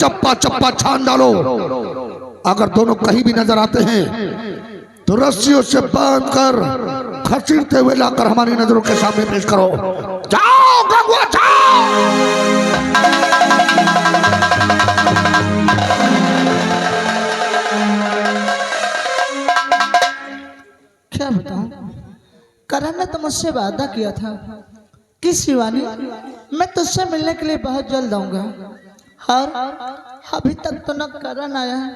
चप्पा चप्पा छान डालो। अगर दोनों कहीं भी नजर आते हैं तो रस्सियों से बांध कर खसीटते हुए लाकर हमारी नजरों के सामने पेश करो। जाओ गंगुआ जाओ। क्या बताऊं, करण ने तो मुझसे वादा किया था कि शिवानी मैं तुझसे मिलने के लिए बहुत जल्द आऊंगा, और अभी तक तो न करण आया है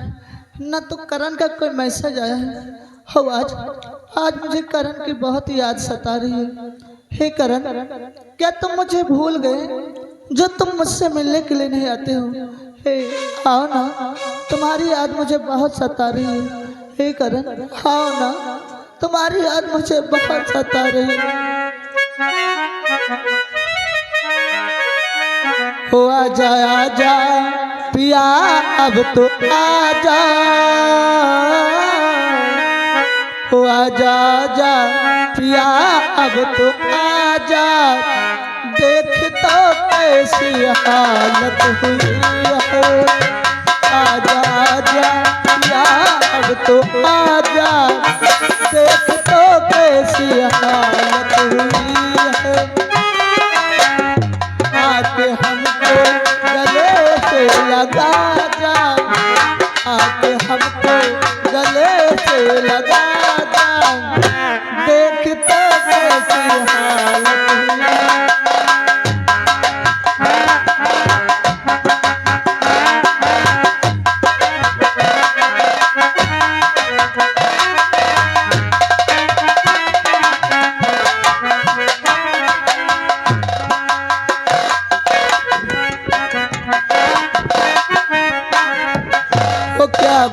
न तो करण का कोई मैसेज आया है। हो आज मुझे करण की बहुत याद सता रही है। हे करण, क्या तुम मुझे भूल गए जो तुम मुझसे मिलने के लिए नहीं आते हो? हे आओ ना, तुम्हारी याद मुझे बहुत सता रही है। हे करण आओ ना, तुम्हारी याद मुझे बहुत सता रही है। हो आजा आजा पिया अब तो आजा, हो आजा आजा पिया अब तो आजा, देख तो कैसी हालत हुई है। आजा आजा पिया अब तो आजा, देख तो कैसी हालत हुई है। आके हमको गले से लगा जा, आके हमको गले से लगा जा, देख तो कैसी हालत हुई।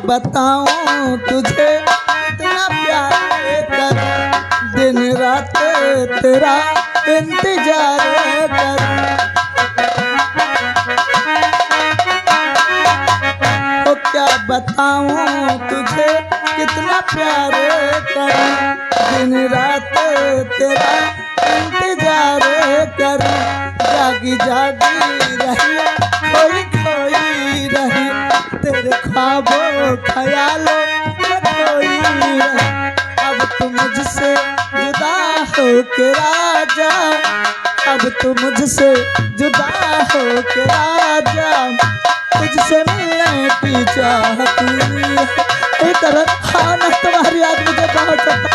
बताऊं तुझे इतना प्यार कर, दिन रात तेरा इंतजार कर। तो क्या बताऊं तुझे कितना प्यार कर, दिन रात तेरा इंतजार कर। जागी जागी रही खोई खोई रही, तेरे ख्वाबों ख्यालों में खोई रही। अब तू मुझसे जुदा हो के राजा, अब तू मुझसे जुदा हो के राजा, तुझसे मिलने की चाहती है। करण हाँ ना, तुम्हारी याद मुझे बहुत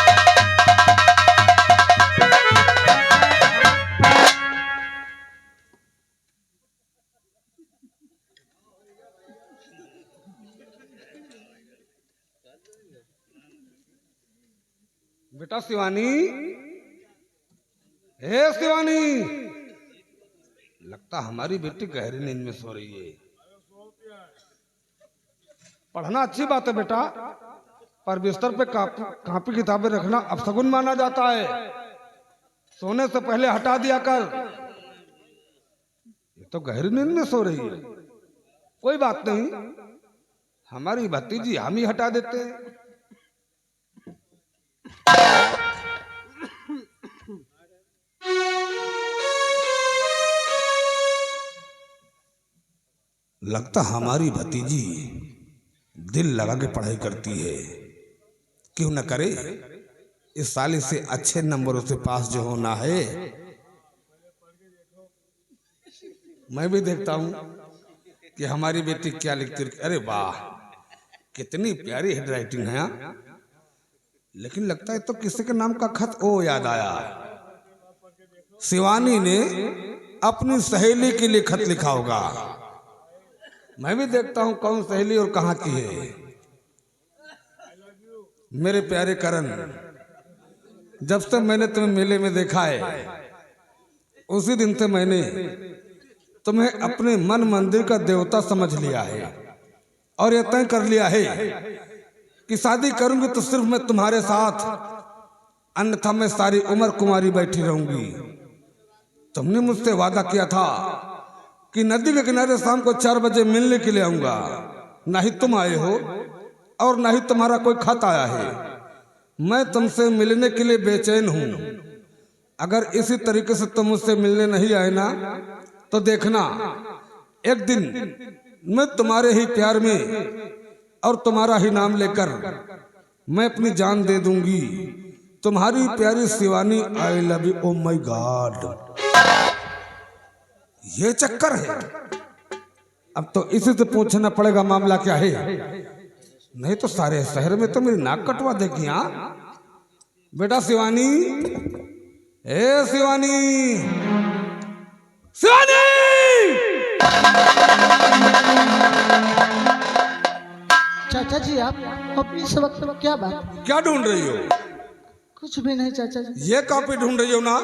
बेटा शिवानी, हे शिवानी, लगता हमारी बेटी गहरी नींद में सो रही है। पढ़ना अच्छी बात है बेटा, पर बिस्तर पे कापी किताबें रखना अपशगुन माना जाता है। सोने से पहले हटा दिया कर। ये तो गहरी नींद में सो रही है। कोई बात नहीं, हमारी भतीजी हम ही हटा देते हैं। लगता हमारी भतीजी दिल लगा के पढ़ाई करती है। क्यों न करे, इस साल से अच्छे नंबरों से पास जो होना है। मैं भी देखता हूं कि हमारी बेटी क्या लिखती है। अरे वाह, कितनी प्यारी हैंड राइटिंग है। लेकिन लगता है तो किसी के नाम का खत ओ याद आया। शिवानी ने अपनी सहेली के लिए खत लिखा होगा। मैं भी देखता हूं कौन सहेली और कहां की है। मेरे प्यारे करण, जब से मैंने तुम्हें मेले में देखा है, उसी दिन से मैंने तुम्हें अपने मन मंदिर का देवता समझ लिया है, और यह तय कर लिया है कि शादी करूंगी तो सिर्फ मैं तुम्हारे साथ, अन्यथा मैं सारी उम्र कुमारी बैठी रहूंगी। तुमने मुझसे वादा किया था कि नदी के किनारे शाम को 4 बजे मिलने के लिए आऊंगा। ना ही तुम आए हो और ना ही तुम्हारा कोई खत आया है। मैं तुमसे मिलने के लिए बेचैन हूं। अगर इसी तरीके से तुम मुझसे मिलने नहीं आए ना, तो देखना एक दिन मैं तुम्हारे ही प्यार में और तुम्हारा ही नाम लेकर मैं अपनी जान दे दूंगी। तुम्हारी प्यारी Shivani, I love you. Oh my God, ये चक्कर है। अब तो इसी से पूछना पड़ेगा मामला क्या है, नहीं तो सारे शहर में तो मेरी नाक कटवा देगी। हाँ बेटा शिवानी, ए शिवानी, शिवानी! चाचा जी आप इस वक्त क्या बात? क्या ढूंढ रही हो? कुछ भी नहीं चाचा जी। ये कॉपी ढूंढ रही हो ना?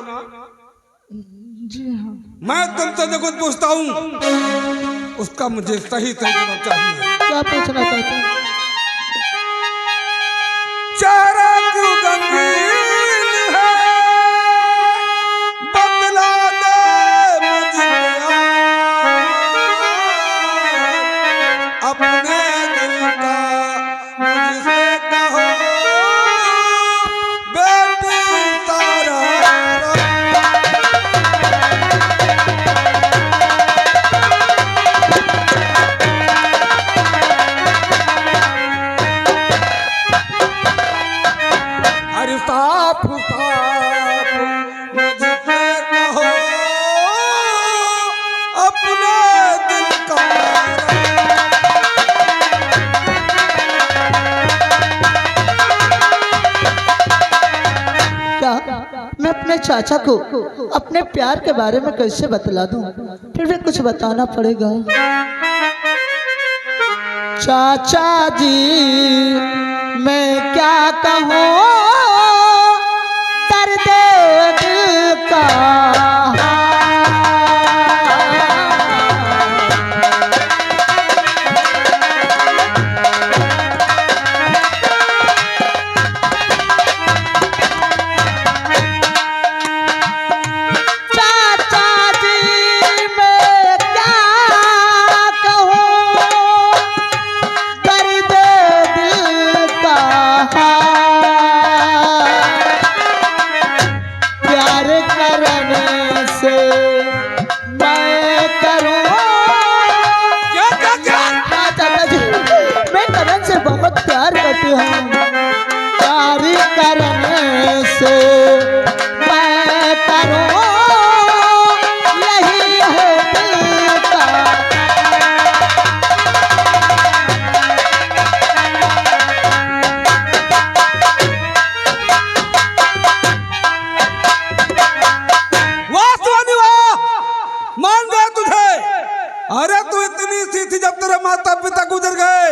जी हाँ। मैं तुमसे जो कुछ पूछता हूँ उसका मुझे सही जवाब चाहिए। क्या पूछना चाहते हैं? चेहरा क्यों गंभीर है, बतला दे मुझे अपने दिल का, मुझसे कहो बेटी तारा। अरे साफ साफ मुझसे कहो अपने दिल का। क्या मैं अपने चाचा को अपने प्यार के बारे में कैसे बतला दूं? फिर भी कुछ बताना पड़ेगा। चाचा जी मैं क्या कहूँ दर्द दिल का। अरे तू इतनी सी थी जब तेरे माता पिता गुजर गए,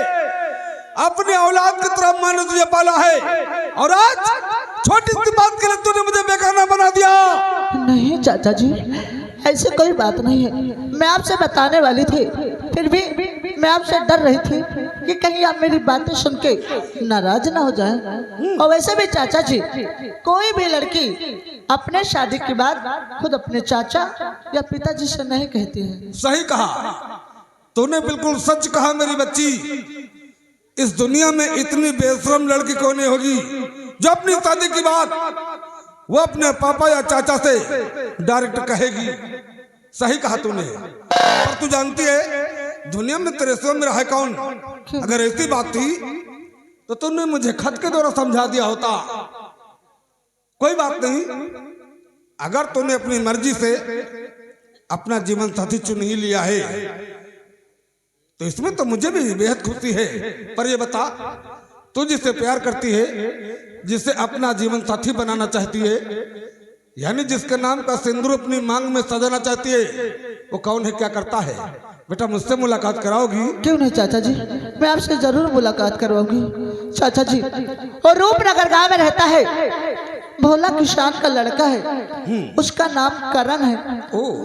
अपनी औलाद की तरह मैंने तुझे पाला है, और आज छोटी सी बात के लिए तूने मुझे बेगाना बना दिया। नहीं चाचा जी, ऐसे कोई बात नहीं है। मैं आपसे बताने वाली थी, फिर भी मैं आपसे डर रही थी कि कहीं आप मेरी बातें सुन के नाराज ना हो जाएं। और वैसे भी चाचा जी, कोई भी लड़की अपने शादी के बाद खुद अपने चाचा या पिताजी से नहीं कहती है। सही कहा तूने, बिल्कुल सच कहा मेरी बच्ची। इस दुनिया में इतनी बेशरम लड़की कौन नहीं होगी जो अपनी शादी की बात वो अपने पापा या चाचा से डायरेक्ट कहेगी। सही कहा तूने। और तू जानती है दुनिया में तेरे से मेरा है कौन? अगर ऐसी बात थी तो तूने मुझे खत के द्वारा समझा दिया होता। कोई बात नहीं, अगर तूने अपनी मर्जी से अपना जीवन साथी चुन ही लिया है तो इसमें तो मुझे भी बेहद खुशी है। पर ये बता, तू जिससे प्यार करती है, जिसे अपना जीवन साथी बनाना चाहती है, यानी जिसके नाम का सिंदूर अपनी मांग में सजाना चाहती है, वो कौन है, क्या करता है? बेटा मुझसे मुलाकात कराओगी? क्यों नहीं चाचा जी, मैं आपसे जरूर मुलाकात करवाऊंगी। चाचा जी, और रूपनगर गांव में रहता है, भोला किसान का लड़का है, उसका नाम करण है।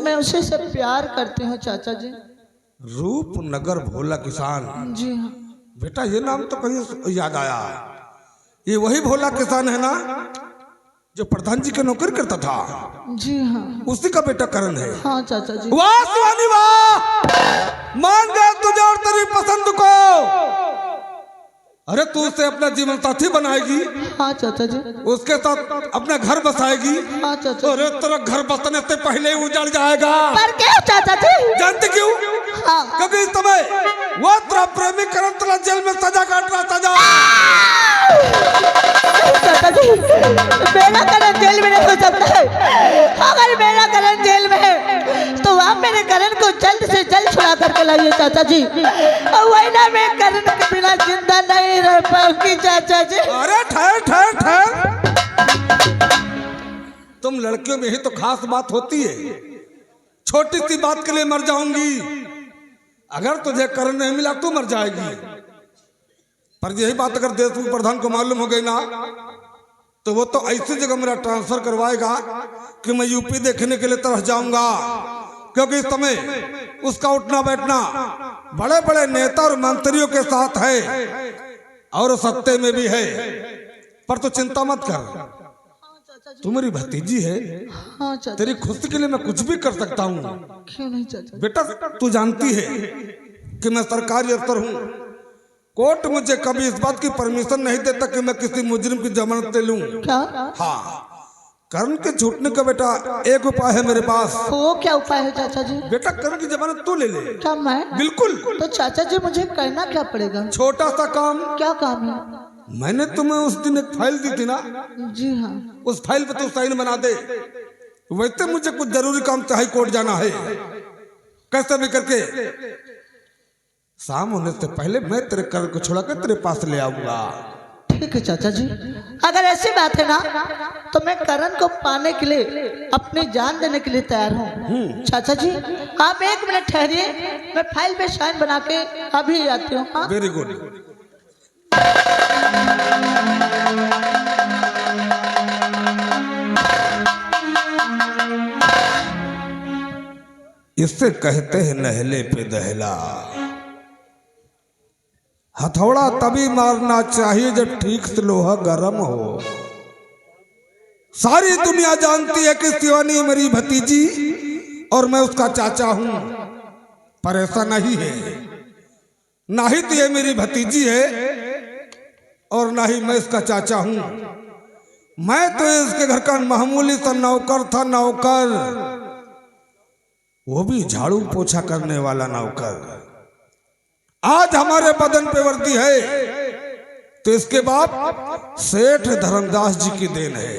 मैं उसी से प्यार करती हूँ चाचा जी। रूपनगर भोला किसान? जी हाँ। बेटा ये नाम तो कहीं याद आया। ये वही भोला किसान है ना जो प्रधान जी की नौकरी करता था? जी हाँ। उसी का बेटा करण है। हाँ चाचा जी। वाह शिवानी वाह, मान गए तुझे और तेरी पसंद को। अरे तू उसे अपना जीवन साथी बनाएगी, हाँ चाचा जी। उसके साथ अपना घर बसाएगी। हाँ चाचा। अरे तेरा घर बसने से पहले ही उजड़ जाएगा। पर क्यों चाचा जी? जानते क्यों? हाँ। क्योंकि इस समय वो तेरा प्रेमी करण तेरा जेल में सजा काट रहा, सजा। चाचा जी, मेरा करण जेल में नहीं हो सकता है। अगर मेरा करण जेल में है तो आप मेरे करण को जल्द से जल्द छुड़ा करके लाइए चाचा जी। वही ना, मैं करण के बिना जिंदा नहीं रह पाऊंगी चाचा जी। अरे ठहर ठहर ठहर, तुम लड़कियों में ही तो खास बात होती है। छोटी सी बात के लिए मर जाऊंगी, अगर तुझे करण नहीं मिला तू मर जाएगी। पर यही बात अगर देश प्रधान को मालूम हो गई ना, तो वो तो ऐसी जगह मेरा ट्रांसफर करवाएगा कि मैं यूपी देखने के लिए तरह जाऊंगा। क्योंकि इस समय उसका उठना बैठना बड़े बड़े नेता और मंत्रियों के साथ है और सत्ते में भी है। पर तू चिंता मत कर, तू मेरी भतीजी है। हाँ चाचा। तेरी खुशी के लिए मैं कुछ भी कर सकता हूँ। क्यों नहीं चाचा? बेटा तू जानती है कि मैं सरकारी अफसर हूँ। कोर्ट मुझे कभी इस बात की परमिशन नहीं देता कि मैं किसी मुजरिम की जमानत ले लूं। क्या? हाँ, करण के छूटने का बेटा एक उपाय है मेरे पास। वो क्या उपाय है चाचा जी? बेटा करण की जमानत तू ले ले। क्या मैं? बिल्कुल। तो चाचा जी मुझे करना क्या पड़ेगा? छोटा सा काम। क्या काम है? मैंने तुम्हें उस दिन एक फाइल दी थी ना, जी हाँ। उस फाइल पे तू साइन बना दे। वैसे मुझे कुछ जरूरी काम से हाई कोर्ट जाना है। कैसे भी करके शाम होने से पहले मैं तेरे करण को छुड़ा कर तेरे पास ले आऊंगा। ठीक है चाचा जी, अगर ऐसी बात है ना तो मैं करण को पाने के लिए अपनी जान देने के लिए तैयार हूँ। चाचा जी आप 1 मिनट ठहरिए, मैं फाइल पे साइन बना के अभी आती हूँ। हाँ? Very good. इससे कहते हैं नहले पे दहला। हथौड़ा तभी मारना चाहिए जब ठीक से लोहा गर्म हो। सारी दुनिया जानती है कि शिवानी मेरी भतीजी और मैं उसका चाचा हूं, पर ऐसा नहीं है। ना ही तो ये मेरी भतीजी है और ना ही मैं इसका चाचा हूं। मैं तो इसके घर का मामूली सा नौकर था, नौकर, वो भी झाड़ू पोछा करने वाला नौकर। आज हमारे बदन पे वर्दी है तो इसके बाप सेठ धर्मदास जी की देन है।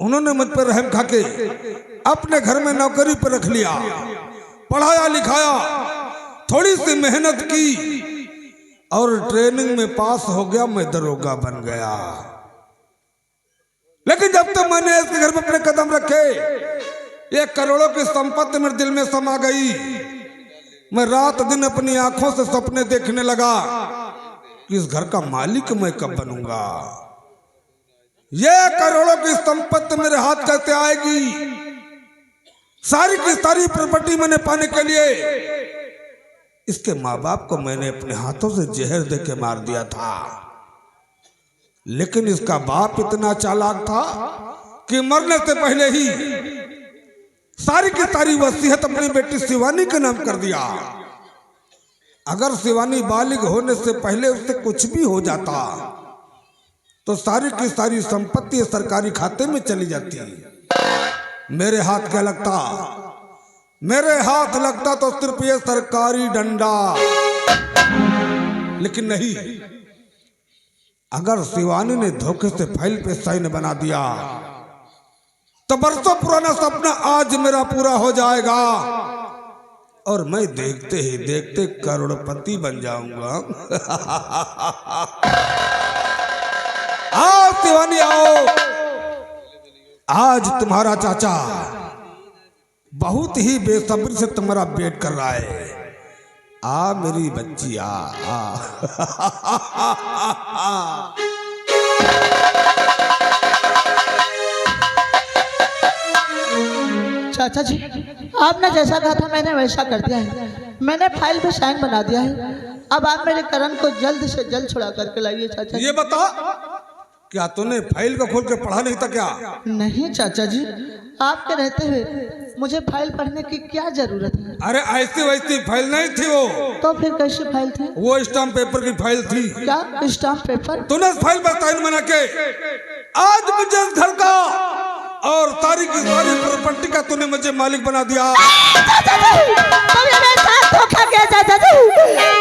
उन्होंने मुझ पर रहम खाके अपने घर में नौकरी पर रख लिया, पढ़ाया लिखाया, थोड़ी सी मेहनत की और ट्रेनिंग में पास हो गया, मैं दरोगा बन गया। लेकिन जब तक मैंने इसके घर में अपने कदम रखे, 1 करोड़ों की संपत्ति मेरे दिल में समा गई। मैं रात दिन अपनी आंखों से सपने देखने लगा कि इस घर का मालिक मैं कब बनूंगा। ये करोड़ों की संपत्ति मेरे हाथ कैसे आएगी? सारी की सारी प्रॉपर्टी मैंने पाने के लिए इसके माँ बाप को मैंने अपने हाथों से जहर दे के मार दिया था। लेकिन इसका बाप इतना चालाक था कि मरने से पहले ही सारी की सारी वसीयत अपनी बेटी शिवानी के नाम कर दिया। अगर शिवानी बालिग होने से पहले उससे कुछ भी हो जाता तो सारी की सारी संपत्ति सरकारी खाते में चली जाती। मेरे हाथ क्या लगता? मेरे हाथ लगता तो सिर्फ ये सरकारी डंडा। लेकिन नहीं, अगर शिवानी ने धोखे से फाइल पे साइन बना दिया तो बरसों पुराना सपना आज मेरा पूरा हो जाएगा और मैं देखते ही देखते करोड़पति बन जाऊंगा। आओ शिवानी आओ, आज तुम्हारा चाचा बहुत ही बेसब्री से तुम्हारा वेट कर रहा है। आ मेरी बच्ची आ। चाचा जी आपने जैसा कहा था मैंने वैसा कर दिया है। मैंने फाइल पे साइन बना दिया है। अब आप मेरे करण को जल्द से जल्द छुड़ा करके लाइए चाचा जी। ये बता क्या तूने फाइल को खोल के पढ़ा नहीं था क्या? नहीं चाचा जी, आपके रहते हुए मुझे फाइल पढ़ने की क्या जरूरत है? अरे ऐसी वैसी फाइल नहीं थी वो, तो फिर कैसी फाइल थी? वो स्टाम्प पेपर की फाइल थी। क्या स्टाम्प पेपर? तूने फाइल पर साइन बना के आज मुझे इस घर का और तारीख की सारी प्रॉपर्टी का तूने मुझे मालिक बना दिया। तुमने मेरे साथ धोखा किया चाचा जी,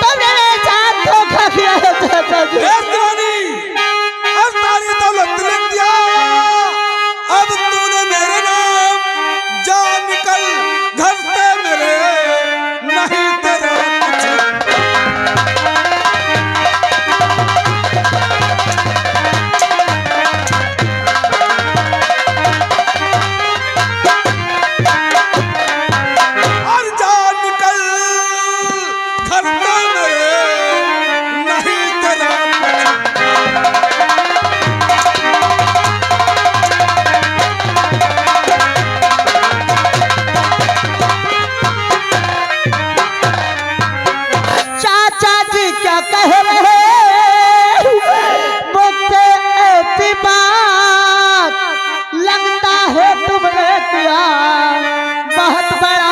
तुमने मेरे साथ धोखा किया है चाचा जी। अब सारी दौलत लिख दिया, अब तूने मेरे नाम जान निकल घर से मेरे, नहीं तेरा और जान निकल घर से मेरे, नहीं तेरा चाचा जी क्या कह रहे मुझसे ऐसी बात, लगता है तुमने किया बहुत बड़ा।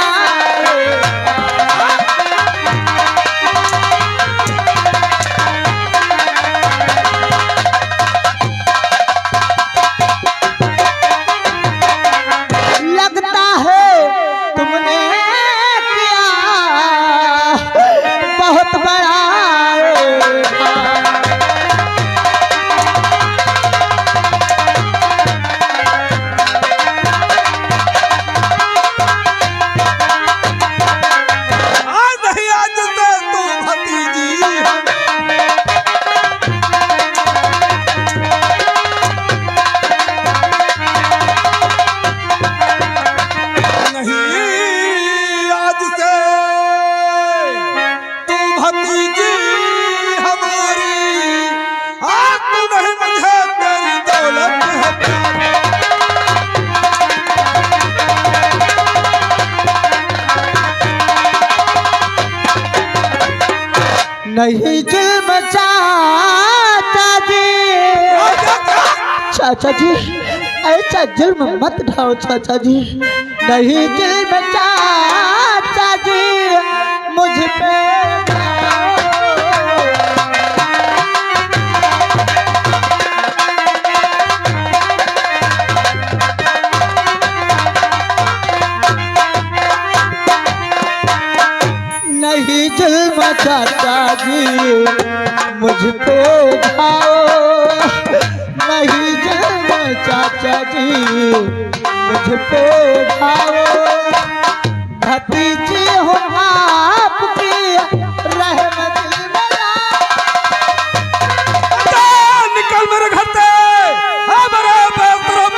लगता है तुमने किया बहुत बड़ा। आज नहीं आज से तू भतीजी नहीं, आज से तू भतीजी हमारी, आज तू नहीं मुझे तेरी दौलत है प्यारी। नहीं जुल्म चाचा जी, चाचा जी ऐसा जुल्म मत ढाओ चाचा जी, नहीं जुल्म चाचा जी मुझ पे ढाओ। नहीं जुल्म चाचा जी मुझ पे ढाओ, नहीं जुल्म चाचा जी मुझ पे ढाओ। भतीजी हो आपकी रहमत में जान निकल मेरे घर से, हमारे बेहतरम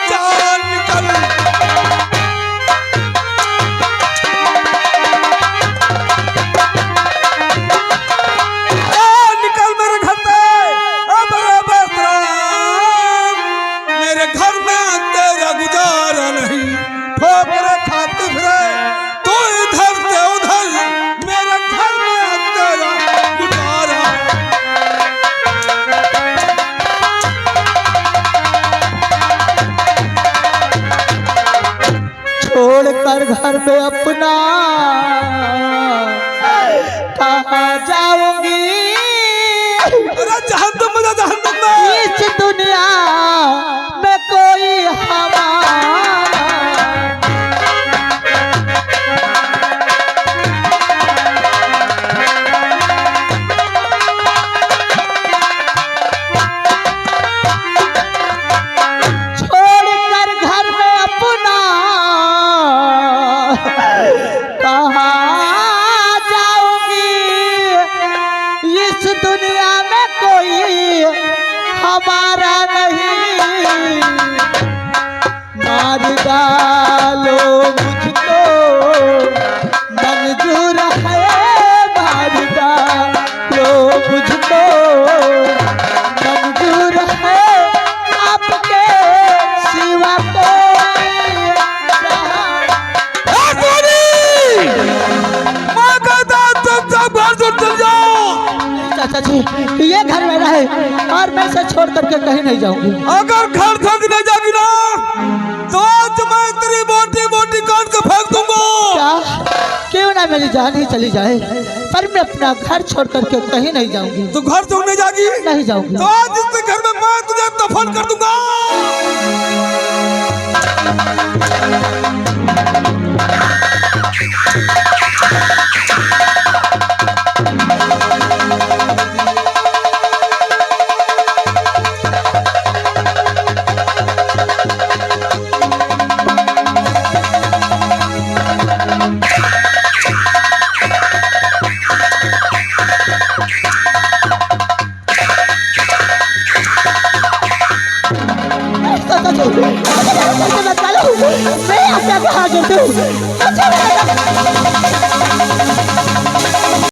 जान निकल। जान निकल मेरे घर से, हमारे बेहतरम, मेरे घर में तेरा गुजारा नहीं, ठोकरे खाते फिरे तू इधर से उधर, मेरे घर में तेरा गुजारा। छोड़ कर घर में अपना कहाँ जाऊंगी, अरे जहन्नुम में, जहन्नुम में। इस दुनिया में कोई हमारा छोड़ कर घर में अपना कहाँ जाऊंगी, इस दुनिया में कोई हमारा नहीं। मार डालो मुझको मंजूर है, मार डालो मुझको मंजूर है, आपके सिवा कोई माँ का दांत चल जाओ। चाचा जी ये घर मेरा जाए और मैं इसे छोड़ करके कहीं नहीं जाऊंगी। अगर घर तक नहीं जागी ना तो आज मैं तेरी मोटी मोटी काट के फेंक दूंगा। क्या क्यों ना मेरी जान ही चली जाए पर मैं अपना घर छोड़ करके कहीं नहीं जाऊंगी। तो घर छोड़ नहीं जागी? नहीं जाऊंगी। तो आज इस घर में मैं तुझे दफन कर दूंगा। मैं अपना कहा करती हूँ।